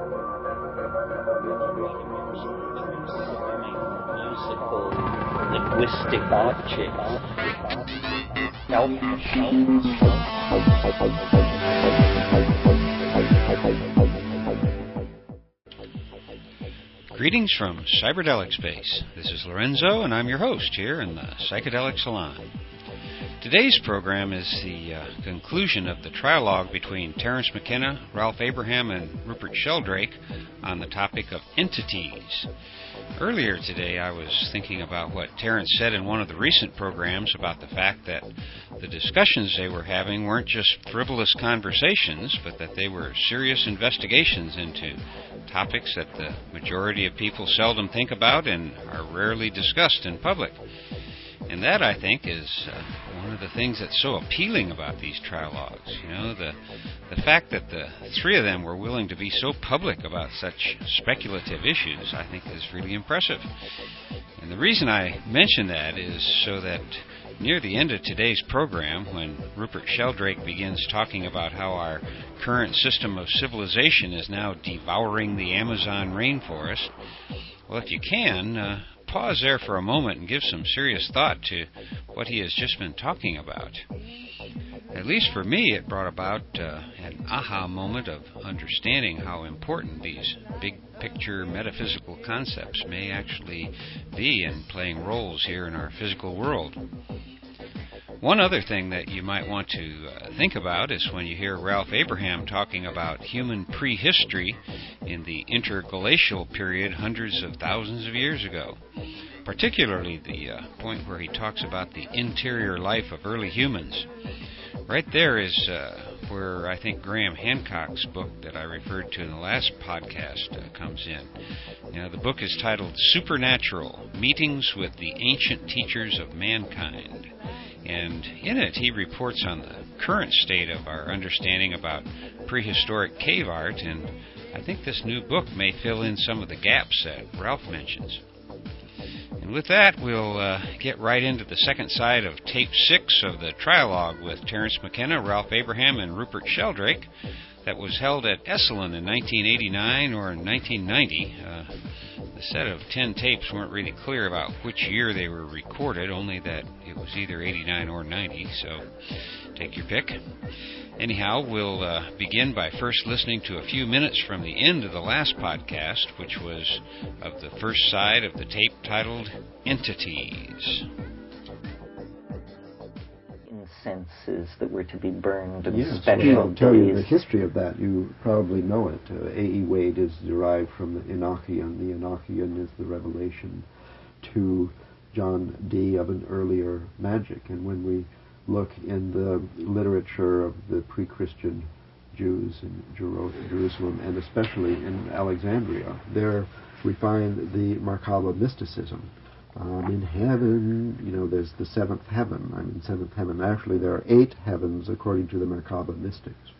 Musical, linguistic objects, health machines. Greetings from Cyberdelic Space. This is Lorenzo, and I'm your host here in the Psychedelic Salon. Today's program is the conclusion of the Trialogue between Terence McKenna, Ralph Abraham, and Rupert Sheldrake on the topic of entities. Earlier today, I was thinking about what Terence said in one of the recent programs about the fact that the discussions they were having weren't just frivolous conversations, but that they were serious investigations into topics that the majority of people seldom think about and are rarely discussed in public. And that, I think, is one of the things that's so appealing about these trialogues. You know, the fact that the three of them were willing to be so public about such speculative issues, I think, is really impressive. And the reason I mention that is so that near the end of today's program, when Rupert Sheldrake begins talking about how our current system of civilization is now devouring the Amazon rainforest, well, if you can, pause there for a moment and give some serious thought to what he has just been talking about. At least for me, it brought about an aha moment of understanding how important these big picture metaphysical concepts may actually be in playing roles here in our physical world. One other thing that you might want to think about is when you hear Ralph Abraham talking about human prehistory in the interglacial period hundreds of thousands of years ago, particularly the point where he talks about the interior life of early humans. Right there is where I think Graham Hancock's book that I referred to in the last podcast comes in. You know, the book is titled Supernatural: Meetings with the Ancient Teachers of Mankind. And in it, he reports on the current state of our understanding about prehistoric cave art, and I think this new book may fill in some of the gaps that Ralph mentions. And with that, we'll get right into the second side of Tape 6 of the Trialogue with Terence McKenna, Ralph Abraham, and Rupert Sheldrake that was held at Esalen in 1989 or in 1990. The set of 10 tapes weren't really clear about which year they were recorded, only that it was either 89 or 90, so take your pick. Anyhow, we'll begin by first listening to a few minutes from the end of the last podcast, which was of the first side of the tape titled Entities. Incenses that were to be burned and yes, special I'll tell you the days. history of that. You probably know it. A.E. Wade is derived from the Enochian. The Enochian is the revelation to John Dee of an earlier magic. And when we look in the literature of the pre-Christian Jews in Jerusalem, and especially in Alexandria, there we find the Merkaba mysticism. In heaven, you know, there's the seventh heaven. I'm in seventh heaven. Actually, there are 8 heavens according to the Merkaba mystics.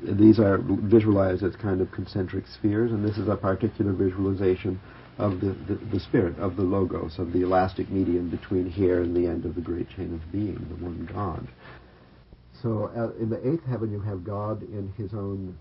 These are visualized as kind of concentric spheres, and this is a particular visualization of the spirit, of the logos, of the elastic medium between here and the end of the great chain of being, the one God. So in the 8th heaven, you have God in his own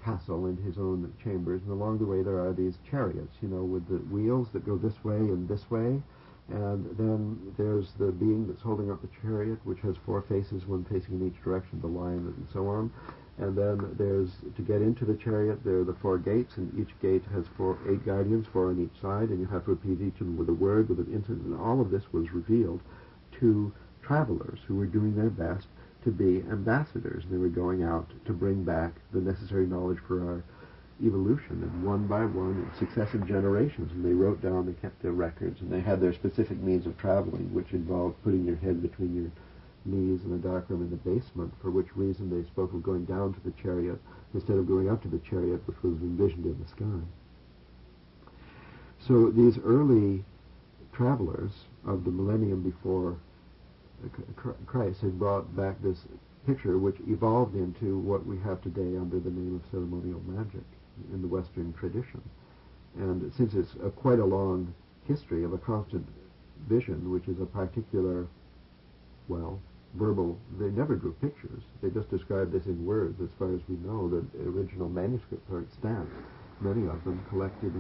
castle, in his own chambers, and along the way there are these chariots, you know, with the wheels that go this way and this way, and then there's the being that's holding up the chariot, which has 4 faces, one facing in each direction, the lion and so on, and then there's, to get into the chariot, there are the 4 gates, and each gate has 8 guardians, 4 on each side, and you have to repeat each of them with a word, with an incident, and all of this was revealed to travelers who were doing their best to be ambassadors. They were going out to bring back the necessary knowledge for our evolution, and one by one, in successive generations, and they wrote down, they kept their records, and they had their specific means of traveling, which involved putting your head between your knees in a dark room in the basement, for which reason they spoke of going down to the chariot instead of going up to the chariot, which was envisioned in the sky. So these early travelers of the millennium before Christ had brought back this picture which evolved into what we have today under the name of ceremonial magic in the Western tradition. And since it's quite a long history of a constant vision, which is a particular, well, verbal, they never drew pictures. They just described this in words. As far as we know, the original manuscripts are extant, many of them collected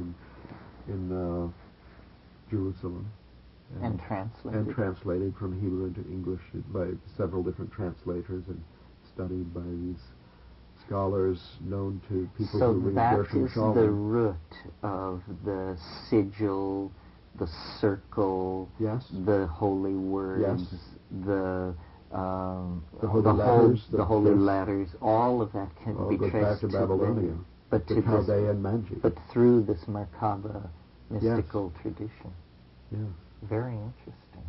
in Jerusalem. And translated. And translated from Hebrew into English by several different translators and studied by these scholars known to people who read Gershom Scholem. So that is the root of the sigil, the circle, yes, the holy words, yes, the holy letters. All of that can be goes traced back to Babylonia, but to Chaldean magic. But through this Merkaba mystical tradition. Yeah. Very interesting.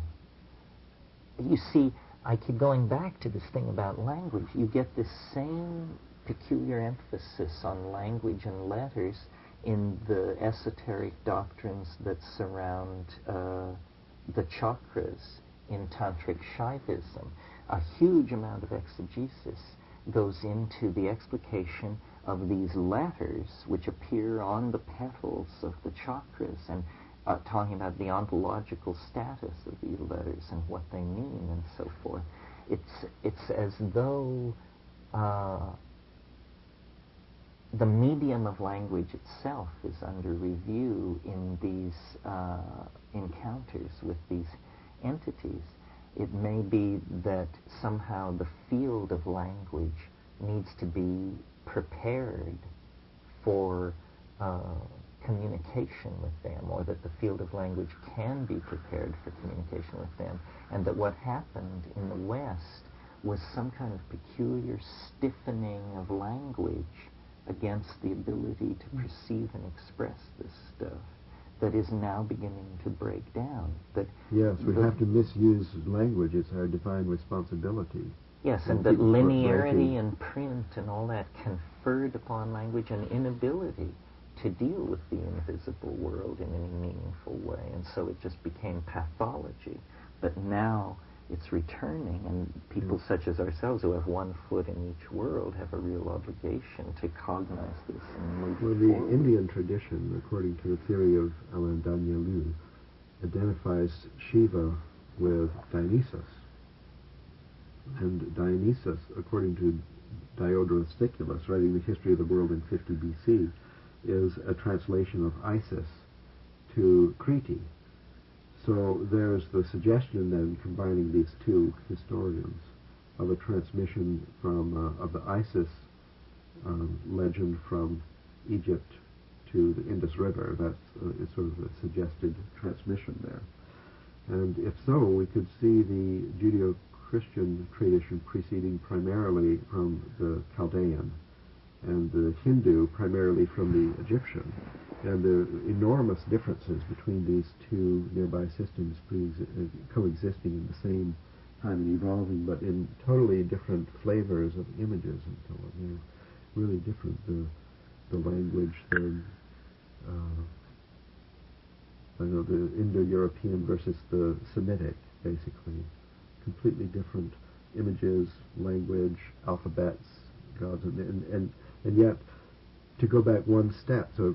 You see, I keep going back to this thing about language. You get this same peculiar emphasis on language and letters in the esoteric doctrines that surround the chakras in Tantric Shaivism. A huge amount of exegesis goes into the explication of these letters which appear on the petals of the chakras, and talking about the ontological status of these letters and what they mean and so forth. It's as though the medium of language itself is under review in these encounters with these entities. It may be that somehow the field of language needs to be prepared for communication with them, or that the field of language can be prepared for communication with them, and that what happened in the West was some kind of peculiar stiffening of language against the ability to perceive and express this stuff that is now beginning to break down. That yes, we have to misuse language. It's our divine responsibility. Yes, and that linearity and print and all that conferred upon language an inability to deal with the invisible world in any meaningful way, and so it just became pathology. But now it's returning, and people such as ourselves who have one foot in each world have a real obligation to cognize this and move forward. The Indian tradition, according to the theory of Alain Danielou, identifies Shiva with Dionysus. And Dionysus, according to Diodorus Siculus, writing the history of the world in 50 BC, is a translation of Isis to Crete. So there's the suggestion then, combining these two historians, of a transmission from of the Isis legend from Egypt to the Indus River. That's sort of a suggested transmission there. And if so, we could see the Judeo-Christian tradition preceding primarily from the Chaldean, and the Hindu primarily from the Egyptian. And the enormous differences between these two nearby systems coexisting in the same time and evolving, but in totally different flavors of images and so on. Really different. The language, the Indo-European versus the Semitic, basically. Completely different images, language, alphabets, gods, and yet, to go back one step, so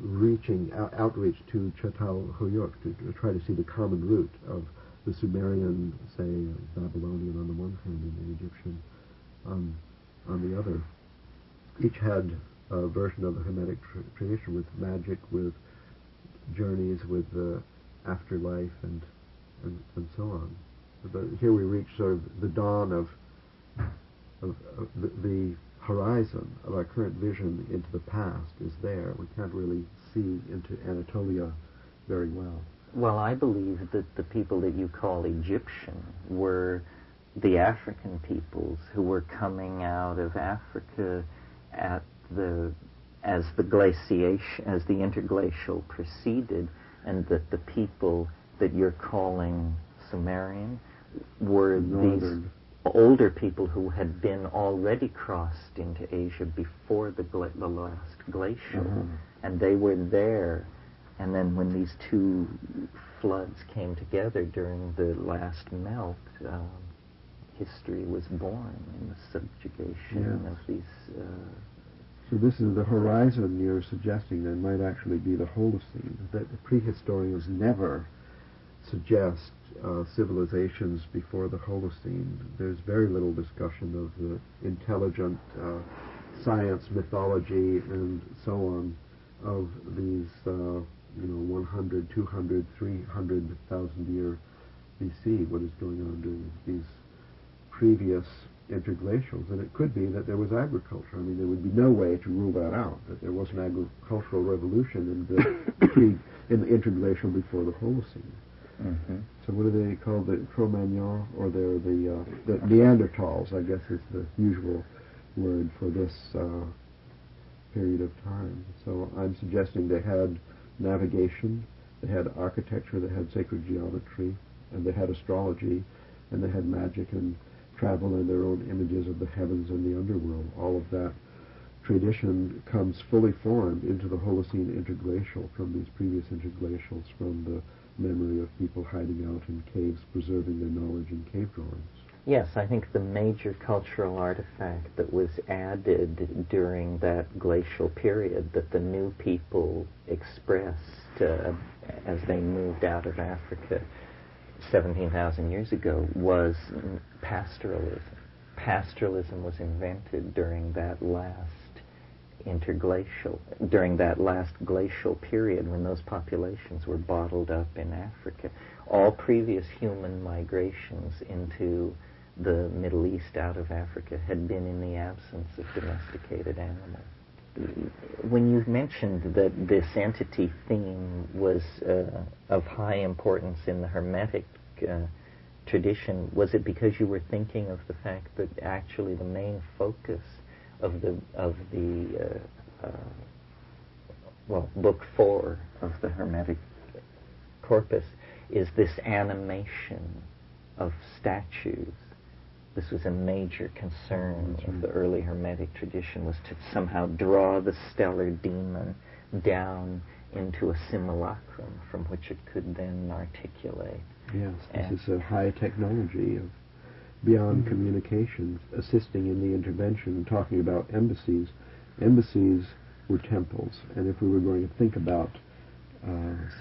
outreach to Chatal Hoyuk, to try to see the common root of the Sumerian, say, Babylonian on the one hand, and the Egyptian on the other. Each had a version of the Hermetic tradition with magic, with journeys, with the afterlife, and so on. But here we reach sort of the dawn of the horizon of our current vision into the past is there. We can't really see into Anatolia very well. Well, I believe that the people that you call Egyptian were the African peoples who were coming out of Africa as the interglacial proceeded, and that the people that you're calling Sumerian were these older people who had been already crossed into Asia before the last glacial, and they were there. And then when these two floods came together during the last melt, history was born in the subjugation of these... So this is the horizon you're suggesting that might actually be the Holocene, that the prehistorians never suggest civilizations before the Holocene. There's very little discussion of the intelligent science, mythology, and so on of these 100, 200, 300,000 year BC, what is going on during these previous interglacials. And it could be that there was agriculture. I mean, there would be no way to rule that out, that there was an agricultural revolution in the interglacial before the Holocene. Mm-hmm. So what do they call the Cro-Magnon, or they're the Neanderthals, I guess is the usual word for this period of time. So I'm suggesting they had navigation, they had architecture, they had sacred geometry, and they had astrology, and they had magic and travel and their own images of the heavens and the underworld. All of that tradition comes fully formed into the Holocene interglacial from these previous interglacials, from the memory of people hiding out in caves, preserving their knowledge in cave drawings. Yes, I think the major cultural artifact that was added during that glacial period that the new people expressed as they moved out of Africa 17,000 years ago was pastoralism. Pastoralism was invented during that last during that last glacial period when those populations were bottled up in Africa. All previous human migrations into the Middle East out of Africa had been in the absence of domesticated animals. When you mentioned that this entity theme was of high importance in the Hermetic tradition, was it because you were thinking of the fact that actually the main focus of the book 4 of the Hermetic corpus is this animation of statues? This was a major concern of the early Hermetic tradition, was to somehow draw the stellar demon down into a simulacrum from which it could then articulate. Yes, this is a high technology of beyond communications, assisting in the intervention, and talking about embassies. Embassies were temples, and if we were going to think about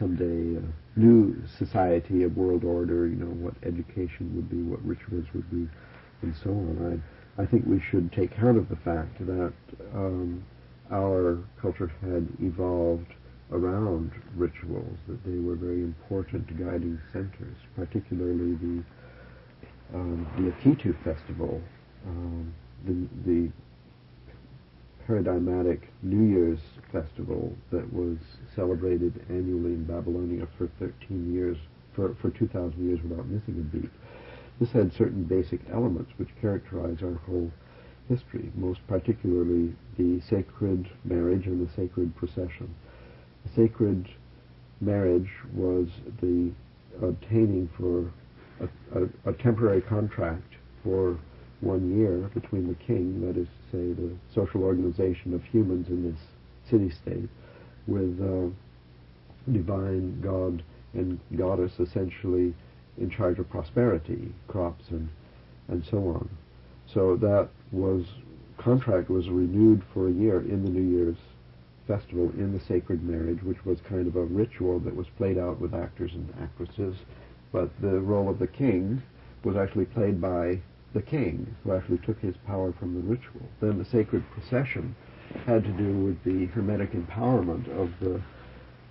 someday a new society, a world order, what education would be, what rituals would be, and so on, I think we should take count of the fact that our culture had evolved around rituals, that they were very important guiding centers, particularly the Akitu festival, the paradigmatic New Year's festival that was celebrated annually in Babylonia for 13 years, for 2,000 years without missing a beat. This had certain basic elements which characterize our whole history, most particularly the sacred marriage and the sacred procession. The sacred marriage was the obtaining for a temporary contract for 1 year between the king, that is to say the social organization of humans in this city-state, with divine god and goddess essentially in charge of prosperity, crops and so on. So that contract was renewed for a year in the New Year's festival, in the sacred marriage, which was kind of a ritual that was played out with actors and actresses, but the role of the king was actually played by the king, who actually took his power from the ritual. Then the sacred procession had to do with the Hermetic empowerment of the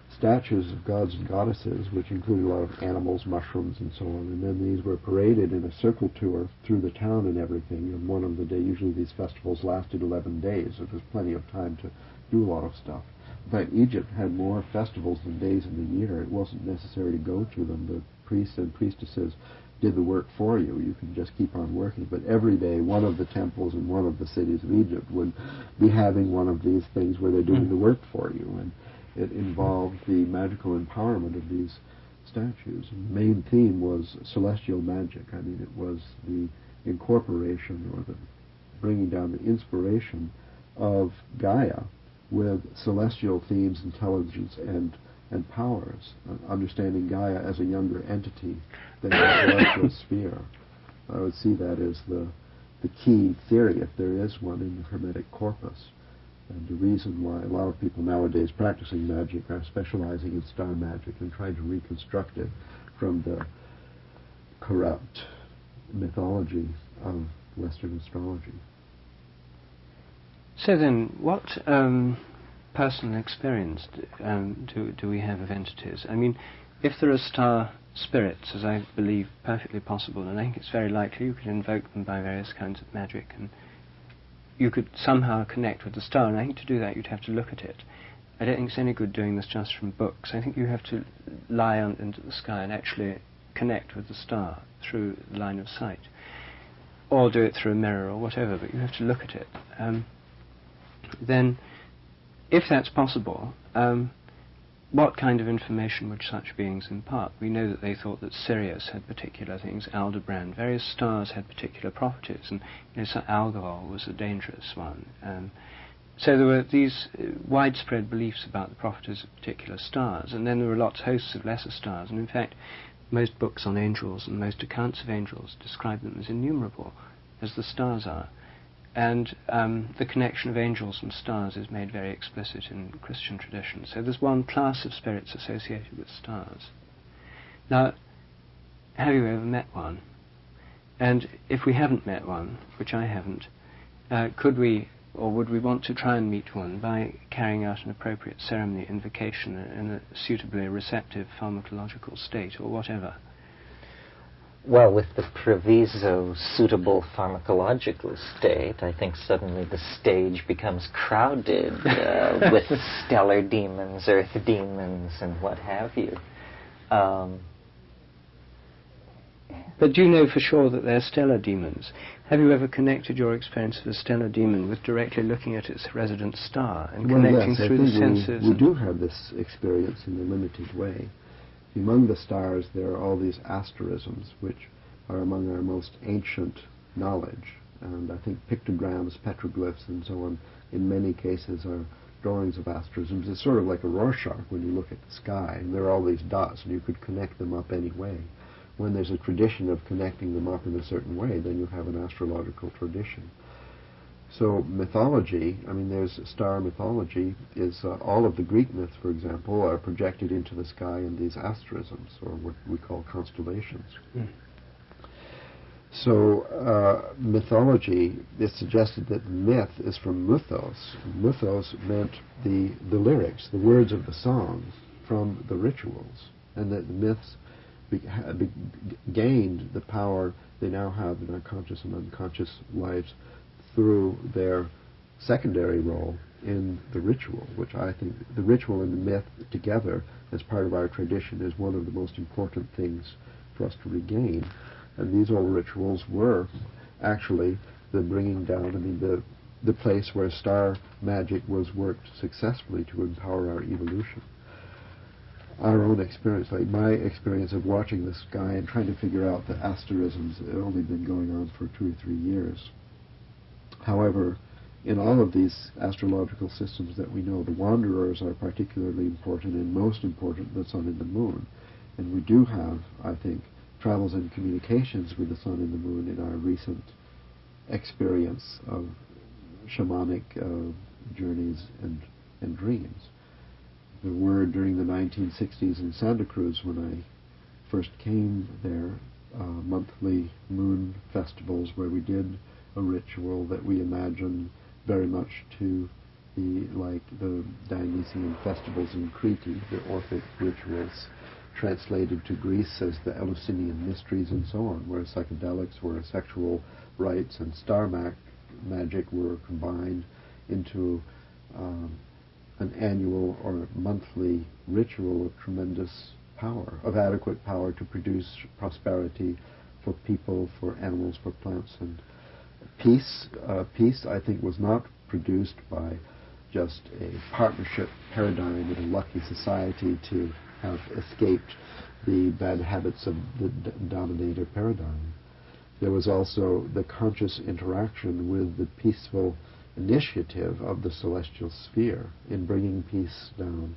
statues of gods and goddesses, which included a lot of animals, mushrooms, and so on. And then these were paraded in a circle tour through the town and everything. And one of the days, usually these festivals lasted 11 days. So there was plenty of time to do a lot of stuff. In fact, Egypt had more festivals than days in the year. It wasn't necessary to go to them. The priests and priestesses did the work for you. You can just keep on working. But every day, one of the temples in one of the cities of Egypt would be having one of these things where they're doing the work for you. And it involved the magical empowerment of these statues. And the main theme was celestial magic. I mean, it was the incorporation or the bringing down the inspiration of Gaia with celestial themes, intelligence, and powers, understanding Gaia as a younger entity than the celestial sphere. I would see that as the key theory, if there is one, in the Hermetic corpus. And the reason why a lot of people nowadays practicing magic are specializing in star magic and trying to reconstruct it from the corrupt mythology of Western astrology. So then, what personal experience do we have of entities? I mean, if there are star spirits, as I believe perfectly possible, and I think it's very likely you could invoke them by various kinds of magic, and you could somehow connect with the star, and I think to do that you'd have to look at it. I don't think it's any good doing this just from books. I think you have to lie out into the sky and actually connect with the star through the line of sight, or do it through a mirror or whatever, but you have to look at it. Then, if that's possible, what kind of information would such beings impart? We know that they thought that Sirius had particular things, Aldebaran, various stars had particular properties, and so Algol was a dangerous one. So there were these widespread beliefs about the properties of particular stars, and then there were hosts of lesser stars, and in fact most books on angels and most accounts of angels describe them as innumerable, as the stars are. And the connection of angels and stars is made very explicit in Christian tradition. So there's one class of spirits associated with stars. Now, have you ever met one? And if we haven't met one, which I haven't, could we, or would we want to try and meet one by carrying out an appropriate ceremony, invocation, in a suitably receptive pharmacological state, or whatever? Well, with the proviso suitable pharmacological state, I think suddenly the stage becomes crowded with stellar demons, earth demons, and what have you. But do you know for sure that they're stellar demons? Have you ever connected your experience of a stellar demon with directly looking at its resident star and connecting yes, through the senses? We do have this experience in a limited way. Among the stars there are all these asterisms, which are among our most ancient knowledge. And I think pictograms, petroglyphs, and so on, in many cases are drawings of asterisms. It's sort of like a Rorschach when you look at the sky, and there are all these dots, and you could connect them up any way. When there's a tradition of connecting them up in a certain way, then you have an astrological tradition. So mythology, I mean, there's star mythology, is all of the Greek myths, for example, are projected into the sky in these asterisms, or what we call constellations. Mm. So mythology is suggested that myth is from mythos. Mythos meant the lyrics, the words of the songs from the rituals, and that the myths gained the power they now have in our conscious and unconscious lives through their secondary role in the ritual, which I think the ritual and the myth together as part of our tradition is one of the most important things for us to regain. And these old rituals were actually the bringing down, I mean, the place where star magic was worked successfully to empower our evolution. Our own experience, like my experience of watching the sky and trying to figure out the asterisms, have only been going on for 2 or 3 years. However, in all of these astrological systems that we know, the wanderers are particularly important, and most important, the sun and the moon. And we do have, I think, travels and communications with the sun and the moon in our recent experience of shamanic journeys and dreams. There were, during the 1960s in Santa Cruz, when I first came there, monthly moon festivals where we did a ritual that we imagine very much to be like the Dionysian festivals in Crete, the Orphic rituals, translated to Greece as the Eleusinian mysteries and so on, where psychedelics, where sexual rites and star magic were combined into an annual or monthly ritual of tremendous power, of adequate power to produce prosperity for people, for animals, for plants, and peace. Peace, I think, was not produced by just a partnership paradigm in a lucky society to have escaped the bad habits of the dominator paradigm. There was also the conscious interaction with the peaceful initiative of the celestial sphere in bringing peace down.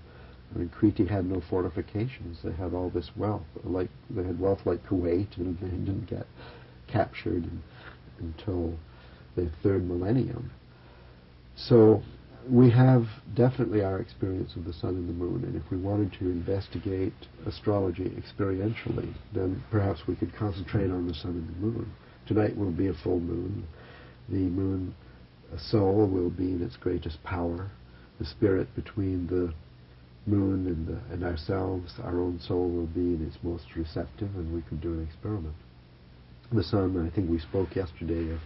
I mean, Crete had no fortifications. They had all this wealth. They had wealth like Kuwait, and they didn't get captured until the 3rd millennium. So We have definitely our experience of the sun and the moon, and if we wanted to investigate astrology experientially, then perhaps we could concentrate on the sun and the moon. Tonight will be a full moon. The moon soul will be in its greatest power. The spirit between the moon and ourselves, our own soul, will be in its most receptive, and we could do an experiment. The sun, I think we spoke yesterday of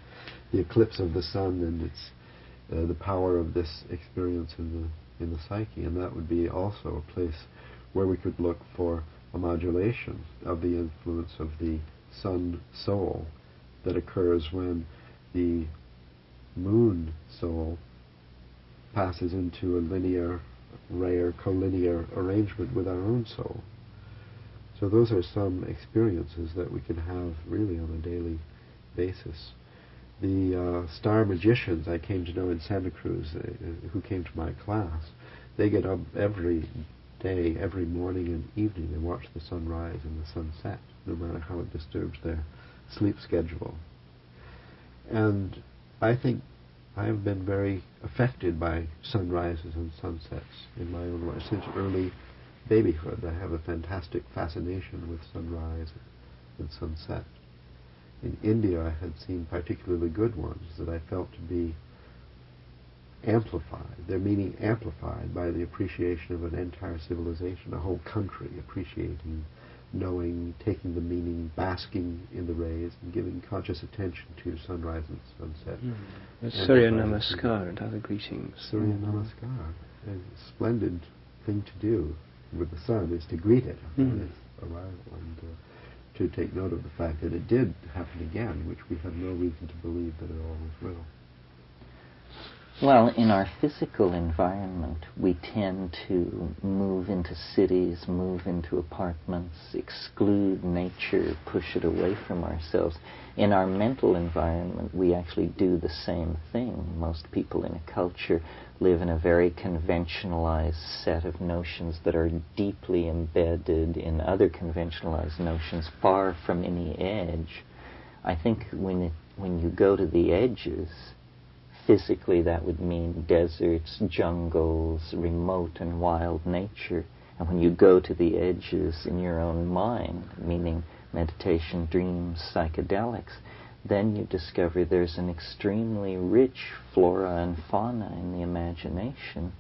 the eclipse of the sun and its the power of this experience in the psyche, and that would be also a place where we could look for a modulation of the influence of the sun soul that occurs when the moon soul passes into a linear, rare, collinear arrangement with our own soul. So those are some experiences that we can have really on a daily basis. The star magicians I came to know in Santa Cruz, who came to my class, they get up every day, every morning and evening, and watch the sunrise and the sunset, no matter how it disturbs their sleep schedule. And I think I have been very affected by sunrises and sunsets in my own life. Since early babyhood, I have a fantastic fascination with sunrise and sunset. In India, I had seen particularly good ones that I felt to be amplified, their meaning amplified by the appreciation of an entire civilization, a whole country appreciating, knowing, taking the meaning, basking in the rays, and giving conscious attention to sunrise and sunset. Surya Namaskar and other greetings. Surya Namaskar. A splendid thing to do with the sun is to greet it on its arrival, and to take note of the fact that it did happen again, which we have no reason to believe that it always will. Well, in our physical environment, we tend to move into cities, move into apartments, exclude nature, push it away from ourselves. In our mental environment, we actually do the same thing. Most people in a culture live in a very conventionalized set of notions that are deeply embedded in other conventionalized notions, far from any edge. I think when you go to the edges, physically, that would mean deserts, jungles, remote and wild nature. And when you go to the edges in your own mind, meaning meditation, dreams, psychedelics, then you discover there's an extremely rich flora and fauna in the imagination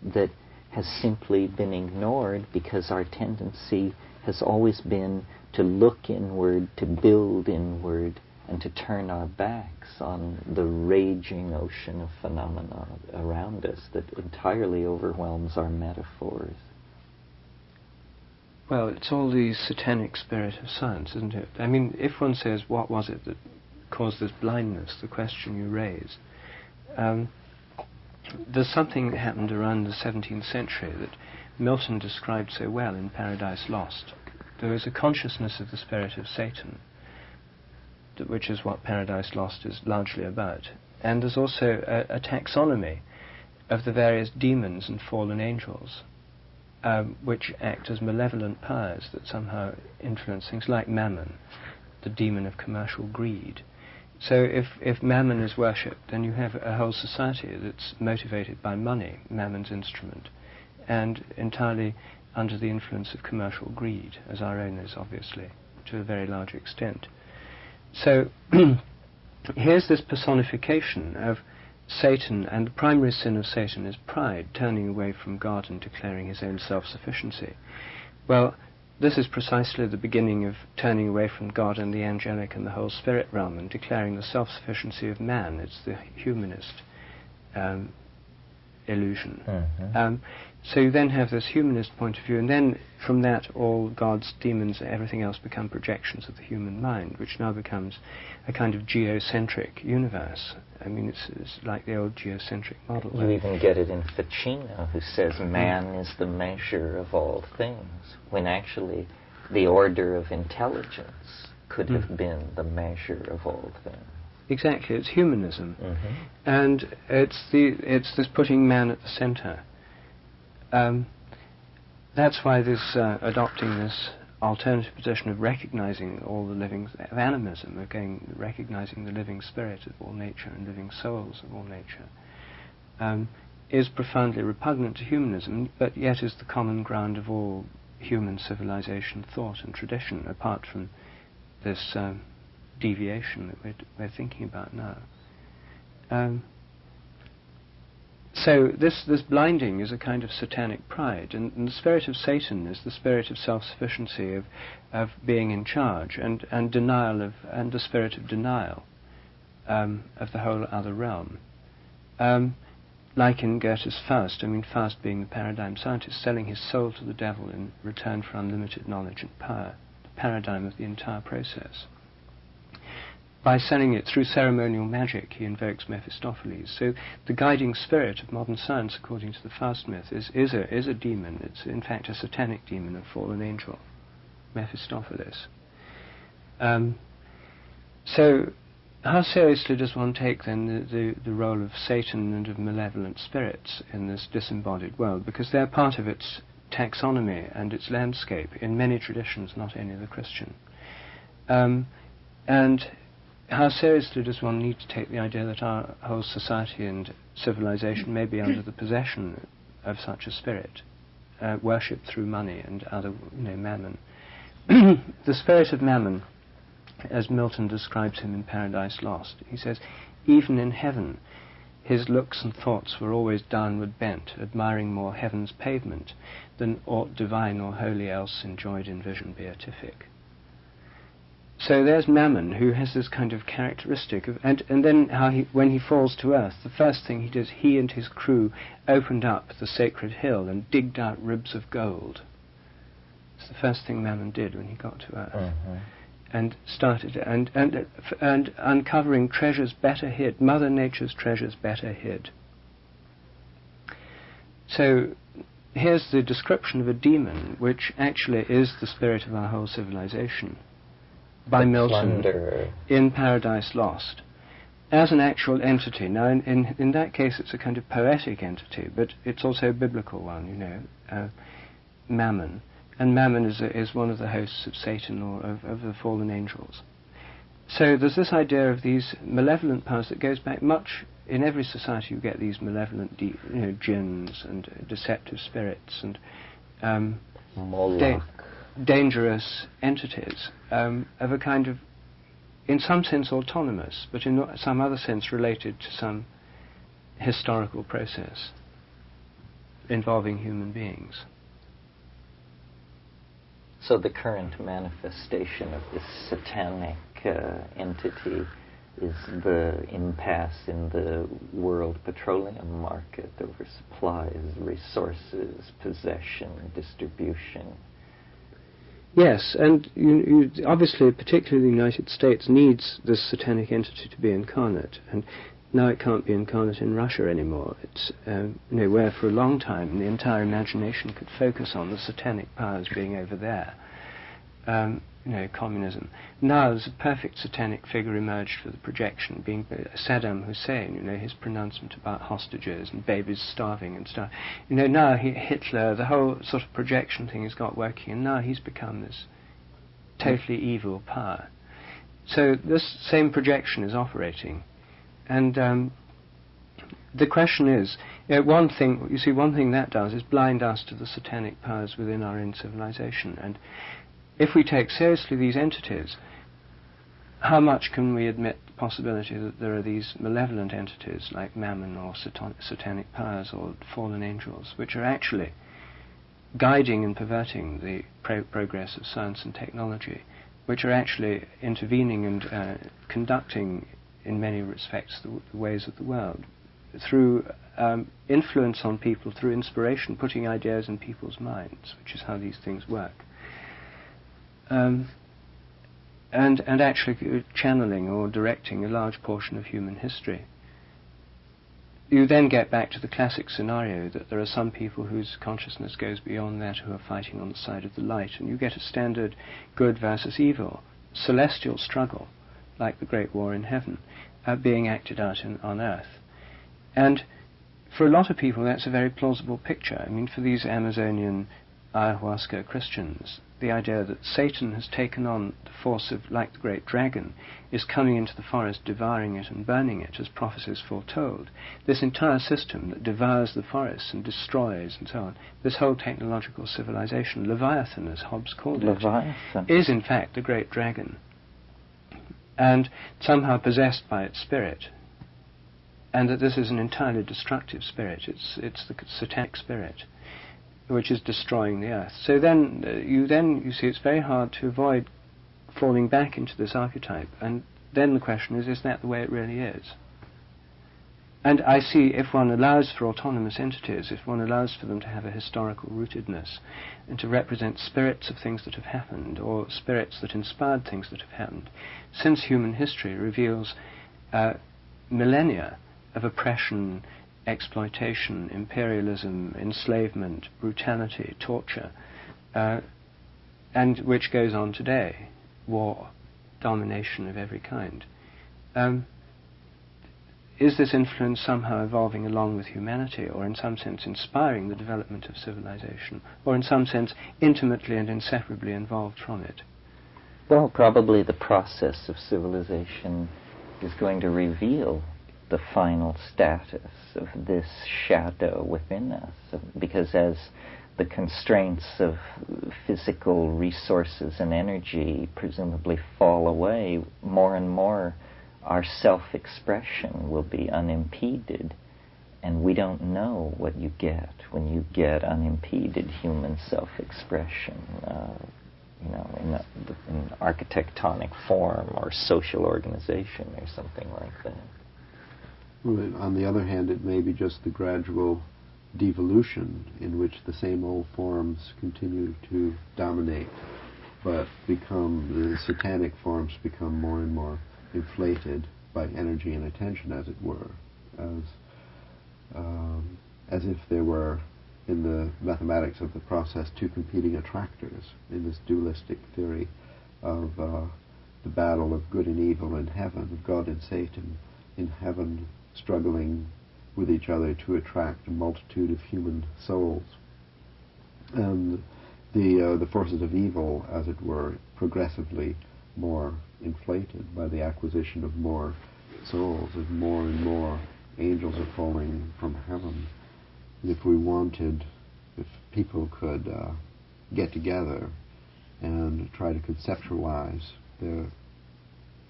that has simply been ignored because our tendency has always been to look inward, to build inward, and to turn our backs on the raging ocean of phenomena around us that entirely overwhelms our metaphors. Well, it's all the satanic spirit of science, isn't it? I mean, if one says, what was it that caused this blindness, the question you raise, there's something that happened around the 17th century that Milton described so well in Paradise Lost. There was a consciousness of the spirit of Satan, which is what Paradise Lost is largely about. And there's also a taxonomy of the various demons and fallen angels, which act as malevolent powers that somehow influence things like Mammon, the demon of commercial greed. So if Mammon is worshipped, then you have a whole society that's motivated by money, Mammon's instrument, and entirely under the influence of commercial greed, as our own is, obviously, to a very large extent. So here's this personification of Satan, and the primary sin of Satan is pride, turning away from God and declaring his own self-sufficiency. Well, this is precisely the beginning of turning away from God and the angelic and the whole spirit realm and declaring the self-sufficiency of man. It's the humanist illusion. So you then have this humanist point of view, and then from that all God's demons, everything else become projections of the human mind, which now becomes a kind of geocentric universe. I mean, it's like the old geocentric model. You even get it in Ficino, who says man is the measure of all things, when actually the order of intelligence could have been the measure of all things. Exactly, it's humanism. And it's this putting man at the center. That's why this adopting this alternative position of recognizing all the living, of animism, again recognizing the living spirit of all nature and living souls of all nature, is profoundly repugnant to humanism, but yet is the common ground of all human civilization, thought and tradition, apart from this deviation that we're thinking about now. So this blinding is a kind of satanic pride, and the spirit of Satan is the spirit of self-sufficiency, of being in charge, and denial and the spirit of denial of the whole other realm. Like in Goethe's Faust, Faust being the paradigm scientist, selling his soul to the devil in return for unlimited knowledge and power, the paradigm of the entire process. By selling it through ceremonial magic, he invokes Mephistopheles. So the guiding spirit of modern science, according to the Faust myth, is a demon. It's in fact a satanic demon, a fallen angel, Mephistopheles. So how seriously does one take then the role of Satan and of malevolent spirits in this disembodied world? Because they're part of its taxonomy and its landscape in many traditions, not only the Christian. And how seriously does one need to take the idea that our whole society and civilization may be under the possession of such a spirit, worshipped through money and other, mammon? The spirit of mammon, as Milton describes him in Paradise Lost, he says, even in heaven, his looks and thoughts were always downward bent, admiring more heaven's pavement than aught divine or holy else enjoyed in vision beatific. So there's Mammon, who has this kind of characteristic of, and then how when he falls to earth, the first thing he does, he and his crew opened up the sacred hill and digged out ribs of gold. It's the first thing Mammon did when he got to earth. Mm-hmm. And started and uncovering treasures better hid, Mother Nature's treasures better hid. So here's the description of a demon, which actually is the spirit of our whole civilization, by Milton in Paradise Lost, as an actual entity. Now, in that case, it's a kind of poetic entity, but it's also a biblical one, Mammon. And Mammon is one of the hosts of Satan or of the fallen angels. So there's this idea of these malevolent powers that goes back much. In every society you get these malevolent jinns and deceptive spirits and dangerous entities of a kind of, in some sense, autonomous, but in some other sense related to some historical process involving human beings. So the current manifestation of this satanic entity is the impasse in the world petroleum market over supplies, resources, possession, distribution. Yes, and you obviously, particularly the United States, needs this satanic entity to be incarnate, and now it can't be incarnate in Russia anymore. It's where for a long time the entire imagination could focus on the satanic powers being over there. Communism. Now there's a perfect satanic figure emerged for the projection, being Saddam Hussein, his pronouncement about hostages and babies starving and stuff. Now Hitler, the whole sort of projection thing has got working, and now he's become this totally evil power. So this same projection is operating. And the question is, one thing that does is blind us to the satanic powers within our own civilization. And if we take seriously these entities, how much can we admit the possibility that there are these malevolent entities like Mammon or satanic powers or fallen angels, which are actually guiding and perverting the progress of science and technology, which are actually intervening and conducting, in many respects, the ways of the world, through influence on people, through inspiration, putting ideas in people's minds, which is how these things work. And actually channeling or directing a large portion of human history. You then get back to the classic scenario that there are some people whose consciousness goes beyond that, who are fighting on the side of the light, and you get a standard good versus evil, celestial struggle, like the Great War in Heaven, being acted out on Earth. And for a lot of people that's a very plausible picture. For these Amazonian ayahuasca Christians, the idea that Satan has taken on the force of, like the great dragon, is coming into the forest, devouring it and burning it, as prophecies foretold. This entire system that devours the forests and destroys and so on, this whole technological civilization, Leviathan, as Hobbes called it, is in fact the great dragon, and somehow possessed by its spirit. And that this is an entirely destructive spirit. It's the satanic spirit, which is destroying the earth. So then you see it's very hard to avoid falling back into this archetype. And then the question is that the way it really is? And I see, if one allows for autonomous entities, if one allows for them to have a historical rootedness and to represent spirits of things that have happened, or spirits that inspired things that have happened, since human history reveals millennia of oppression, exploitation, imperialism, enslavement, brutality, torture, and which goes on today, war, domination of every kind. Is this influence somehow evolving along with humanity, or in some sense inspiring the development of civilization, or in some sense intimately and inseparably involved from it? Well, probably the process of civilization is going to reveal the final status of this shadow within us, because as the constraints of physical resources and energy presumably fall away, more and more our self-expression will be unimpeded, and we don't know what you get when you get unimpeded human self-expression, in architectonic form or social organization or something like that. Well, on the other hand, it may be just the gradual devolution in which the same old forms continue to dominate, but the satanic forms become more and more inflated by energy and attention, as it were, as if there were, in the mathematics of the process, two competing attractors in this dualistic theory of the battle of good and evil in heaven, of God and Satan in heaven, struggling with each other to attract a multitude of human souls. And the forces of evil, as it were, progressively more inflated by the acquisition of more souls, as more and more angels are falling from heaven. And if people could get together and try to conceptualize the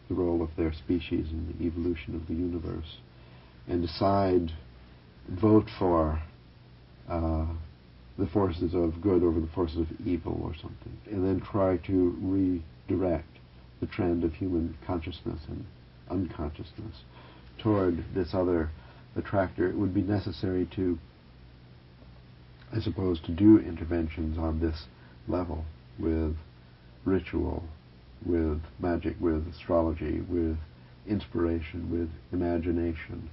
role of their species in the evolution of the universe, and vote for the forces of good over the forces of evil or something, and then try to redirect the trend of human consciousness and unconsciousness toward this other attractor, it would be necessary to, I suppose, to do interventions on this level with ritual, with magic, with astrology, with inspiration, with imagination,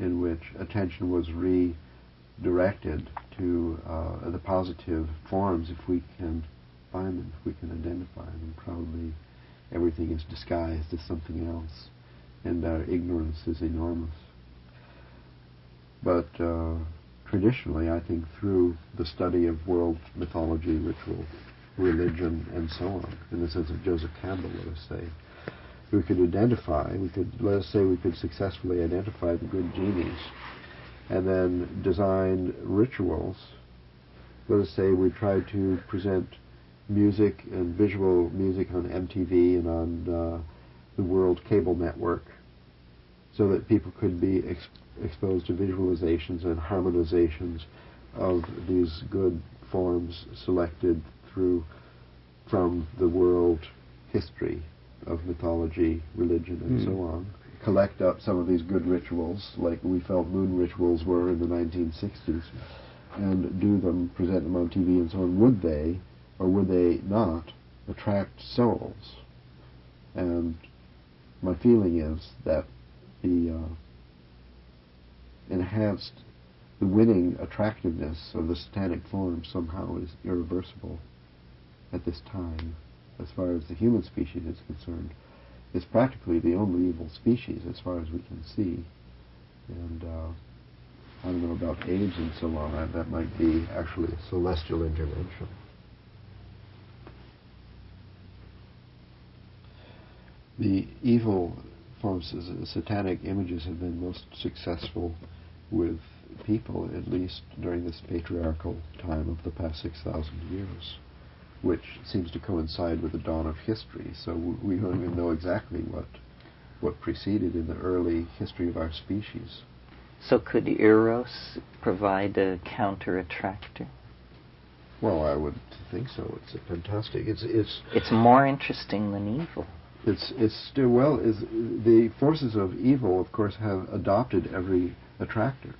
in which attention was redirected to the positive forms, if we can find them, if we can identify them. Probably everything is disguised as something else, and our ignorance is enormous. But traditionally, I think through the study of world mythology, ritual, religion, and so on, in the sense of Joseph Campbell, let us say, we could successfully identify the good genies, and then design rituals. Let us say we tried to present music and visual music on MTV and on the World Cable Network, so that people could be exposed to visualizations and harmonizations of these good forms selected from the world history of mythology, religion, and so on. Collect up some of these good rituals, like we felt moon rituals were in the 1960s, and do them, present them on TV and so on. Would they, or would they not, attract souls? And my feeling is that the winning attractiveness of the satanic form somehow is irreversible at this time, as far as the human species is concerned. It's practically the only evil species as far as we can see. And I don't know about age and so on. That might be actually a celestial intervention. The evil forms, satanic images, have been most successful with people, at least during this patriarchal time of the past 6,000 years, which seems to coincide with the dawn of history. So we don't even know exactly what preceded in the early history of our species. So could Eros provide a counter-attractor? Well, I would think so. It's fantastic. It's more interesting than evil. It's still, well, the forces of evil, of course, have adopted every attractor,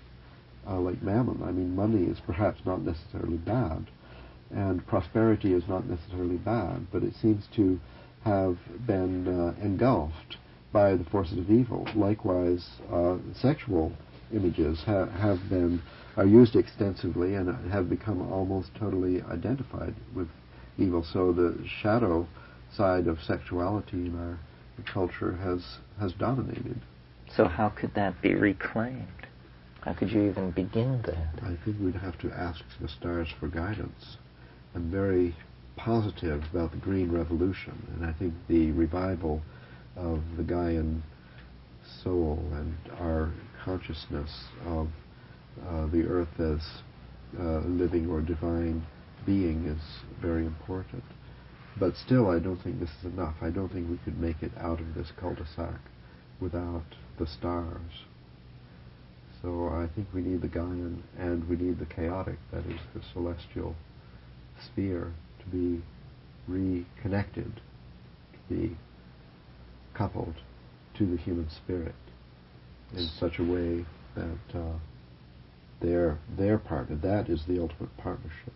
like mammon. I mean, money is perhaps not necessarily bad, and prosperity is not necessarily bad, but it seems to have been engulfed by the forces of evil. Likewise, sexual images are used extensively and have become almost totally identified with evil. So the shadow side of sexuality in our culture has dominated. So how could that be reclaimed? How could you even begin that? I think we'd have to ask the stars for guidance. I'm very positive about the Green Revolution, and I think the revival of the Gaian soul and our consciousness of the earth as living or divine being is very important. But still, I don't think this is enough. I don't think we could make it out of this cul-de-sac without the stars. So I think we need the Gaian and we need the chaotic, that is, the celestial sphere, to be reconnected, to be coupled to the human spirit in such a way that their partner, that is the ultimate partnership.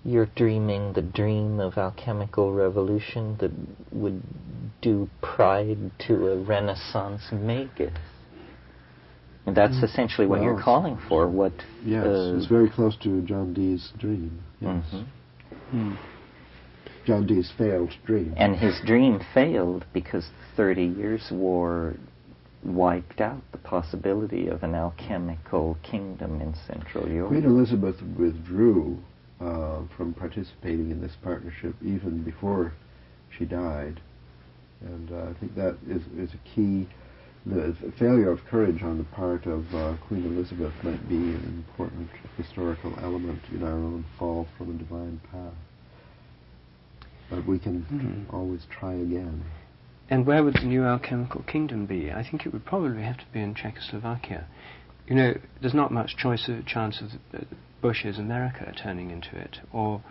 You're dreaming the dream of alchemical revolution that would do pride to a Renaissance magus. And that's essentially what you're calling for. What? Yes, it's very close to John Dee's dream. Yes. John Dee's failed dream. And his dream failed because the 30 Years' War wiped out the possibility of an alchemical kingdom in Central Europe. Queen Elizabeth withdrew from participating in this partnership even before she died. And I think that is a key. The failure of courage on the part of Queen Elizabeth might be an important historical element in our own fall from a divine path. But we can always try again. And where would the new alchemical kingdom be? I think it would probably have to be in Czechoslovakia. You know, there's not much chance of Bush's America turning into it, or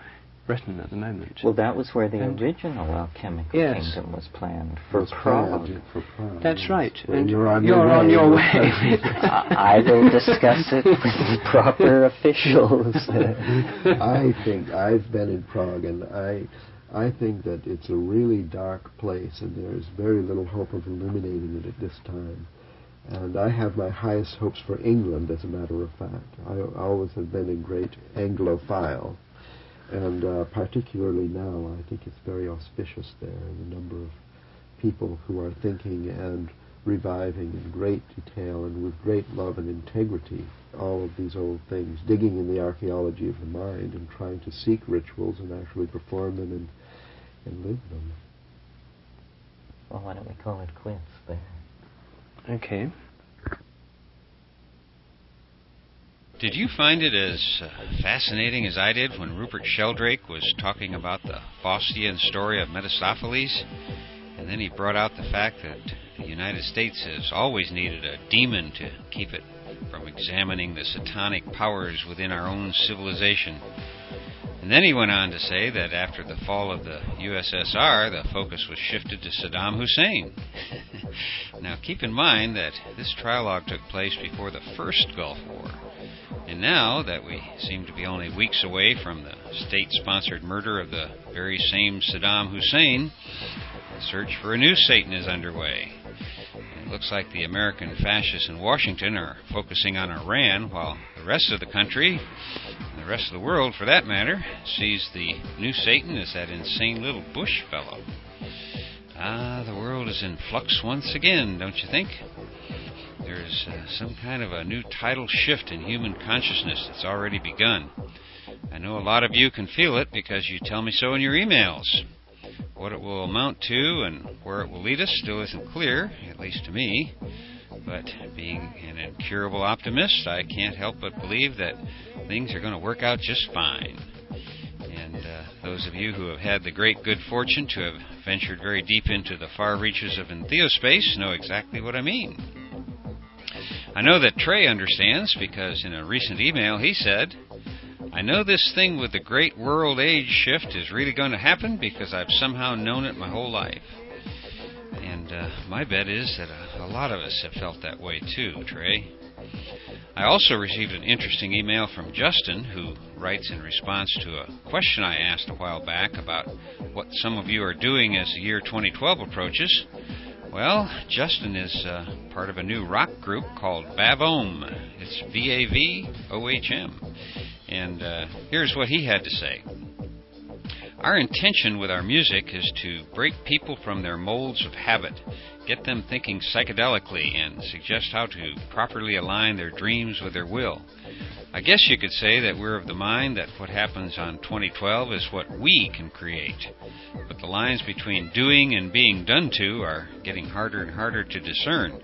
Britain at the moment. Well, that was where the original alchemical kingdom was planned, for Prague. That's right. And you're on your way. I will discuss it with proper officials. I think I've been in Prague, and I think that it's a really dark place, and there's very little hope of illuminating it at this time. And I have my highest hopes for England, as a matter of fact. I always have been a great Anglophile. And particularly now, I think it's very auspicious there, the number of people who are thinking and reviving in great detail and with great love and integrity all of these old things, digging in the archaeology of the mind and trying to seek rituals and actually perform them and live them. Well, why don't we call it quits there? Okay. Did you find it as fascinating as I did when Rupert Sheldrake was talking about the Faustian story of Mephistopheles? And then he brought out the fact that the United States has always needed a demon to keep it from examining the satanic powers within our own civilization. And then he went on to say that after the fall of the USSR, the focus was shifted to Saddam Hussein. Now, keep in mind that this trialogue took place before the first Gulf War. And now that we seem to be only weeks away from the state-sponsored murder of the very same Saddam Hussein, the search for a new Satan is underway. It looks like the American fascists in Washington are focusing on Iran, while the rest of the country, and the rest of the world for that matter, sees the new Satan as that insane little Bush fellow. The world is in flux once again, don't you think? There's some kind of a new tidal shift in human consciousness that's already begun. I know a lot of you can feel it because you tell me so in your emails. what it will amount to and where it will lead us still isn't clear, at least to me. But being an incurable optimist, I can't help but believe that things are going to work out just fine. And those of you who have had the great good fortune to have ventured very deep into the far reaches of entheospace know exactly what I mean. I know that Trey understands, because in a recent email he said, "I know this thing with the great world age shift is really going to happen because I've somehow known it my whole life." And my bet is that a lot of us have felt that way too, Trey. I also received an interesting email from Justin, who writes in response to a question I asked a while back about what some of you are doing as the year 2012 approaches. Well, Justin is part of a new rock group called Vavohm. It's Vavohm. And here's what he had to say. "Our intention with our music is to break people from their molds of habit, get them thinking psychedelically, and suggest how to properly align their dreams with their will. I guess you could say that we're of the mind that what happens on 2012 is what we can create. But the lines between doing and being done to are getting harder and harder to discern.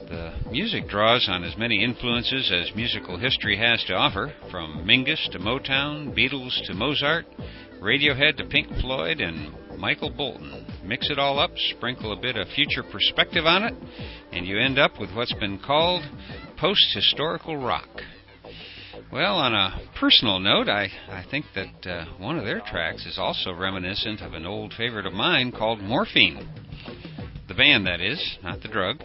The music draws on as many influences as musical history has to offer, from Mingus to Motown, Beatles to Mozart, Radiohead to Pink Floyd, and Michael Bolton. Mix it all up, sprinkle a bit of future perspective on it, and you end up with what's been called post-historical rock." Well, on a personal note, I think that one of their tracks is also reminiscent of an old favorite of mine called Morphine. The band, that is, not the drug.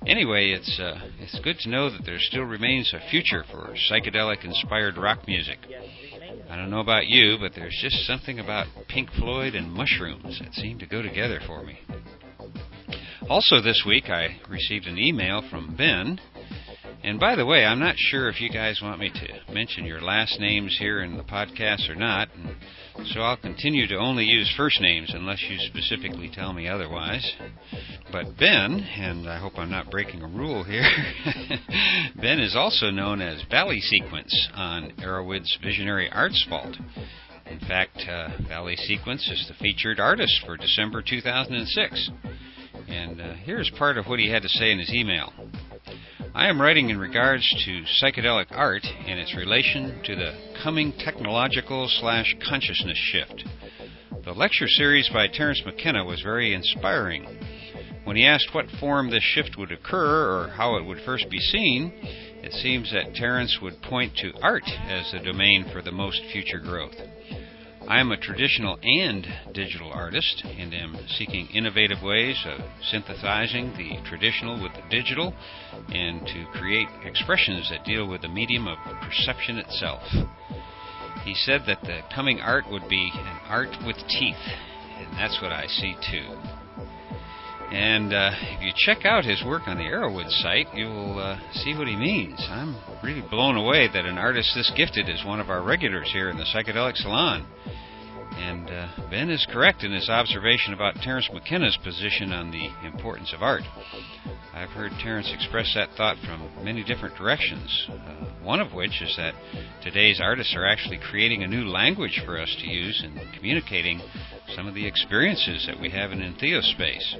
Anyway, it's good to know that there still remains a future for psychedelic-inspired rock music. I don't know about you, but there's just something about Pink Floyd and mushrooms that seem to go together for me. Also this week, I received an email from Ben. And by the way, I'm not sure if you guys want me to mention your last names here in the podcast or not, and so I'll continue to only use first names unless you specifically tell me otherwise. But Ben, and I hope I'm not breaking a rule here, Ben is also known as Valley Sequence on Arrowwood's Visionary Arts Vault. In fact, Valley Sequence is the featured artist for December 2006. And here's part of what he had to say in his email. "I am writing in regards to psychedelic art and its relation to the coming technological/consciousness shift. The lecture series by Terence McKenna was very inspiring. When he asked what form this shift would occur or how it would first be seen, it seems that Terence would point to art as the domain for the most future growth. I am a traditional and digital artist and am seeking innovative ways of synthesizing the traditional with the digital and to create expressions that deal with the medium of perception itself. He said that the coming art would be an art with teeth, and that's what I see too." And if you check out his work on the Arrowwood site, you will see what he means. I'm really blown away that an artist this gifted is one of our regulars here in the Psychedelic Salon. And Ben is correct in his observation about Terence McKenna's position on the importance of art. I've heard Terence express that thought from many different directions, one of which is that today's artists are actually creating a new language for us to use in communicating some of the experiences that we have in entheospace.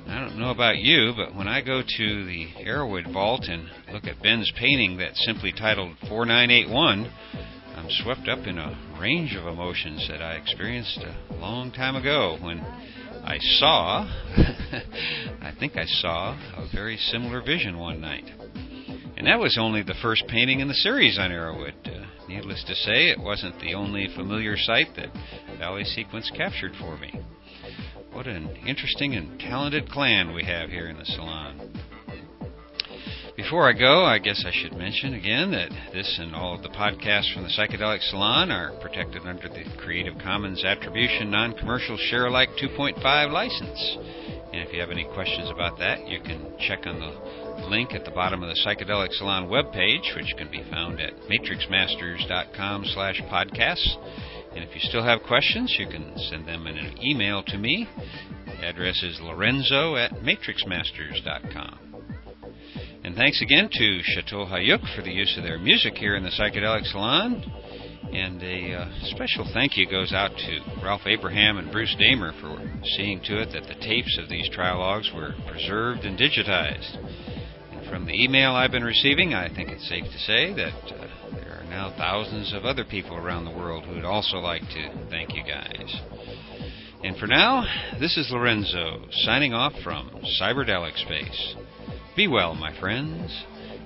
I don't know about you, but when I go to the Arrowwood Vault and look at Ben's painting that's simply titled 4981, I'm swept up in a range of emotions that I experienced a long time ago when I saw, I think I saw a very similar vision one night. And that was only the first painting in the series on Arrowwood. Needless to say, it wasn't the only familiar sight that Valley Sequence captured for me. What an interesting and talented clan we have here in the salon. Before I go, I guess I should mention again that this and all of the podcasts from the Psychedelic Salon are protected under the Creative Commons Attribution Non-Commercial Share-alike 2.5 license. And if you have any questions about that, you can check on the link at the bottom of the Psychedelic Salon webpage, which can be found at matrixmasters.com/podcasts. And if you still have questions, you can send them in an email to me. The address is lorenzo@matrixmasters.com. And thanks again to Chateau Hayuk for the use of their music here in the Psychedelic Salon. And a special thank you goes out to Ralph Abraham and Bruce Damer for seeing to it that the tapes of these trialogues were preserved and digitized. And from the email I've been receiving, I think it's safe to say that there are now thousands of other people around the world who would also like to thank you guys. And for now, this is Lorenzo, signing off from Cyberdelic Space. Be well, my friends,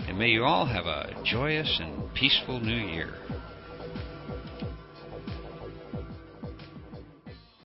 and may you all have a joyous and peaceful new year.